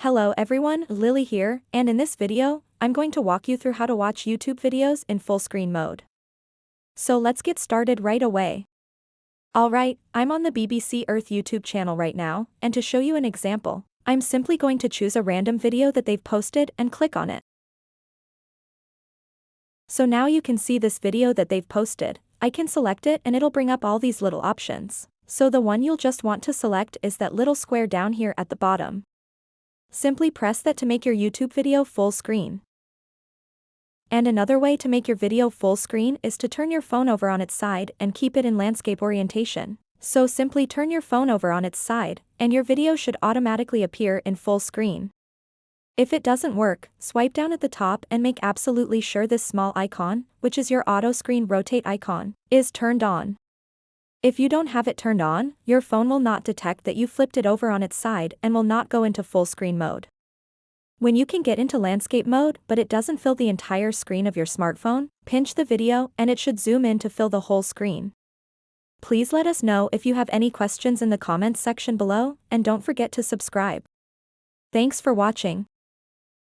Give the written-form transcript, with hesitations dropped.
Hello everyone, Lily here, and in this video, I'm going to walk you through how to watch YouTube videos in full screen mode. So let's get started right away. Alright, I'm on the BBC Earth YouTube channel right now, and to show you an example, I'm simply going to choose a random video that they've posted and click on it. So now you can see this video that they've posted. I can select it and it'll bring up all these little options. So the one you'll just want to select is that little square down here at the bottom. Simply press that to make your YouTube video full screen. And another way to make your video full screen is to turn your phone over on its side and keep it in landscape orientation. So simply turn your phone over on its side, and your video should automatically appear in full screen. If it doesn't work, swipe down at the top and make absolutely sure this small icon, which is your auto screen rotate icon, is turned on. If you don't have it turned on, your phone will not detect that you flipped it over on its side and will not go into full screen mode. When you can get into landscape mode but it doesn't fill the entire screen of your smartphone, pinch the video and it should zoom in to fill the whole screen. Please let us know if you have any questions in the comments section below, and don't forget to subscribe. Thanks for watching.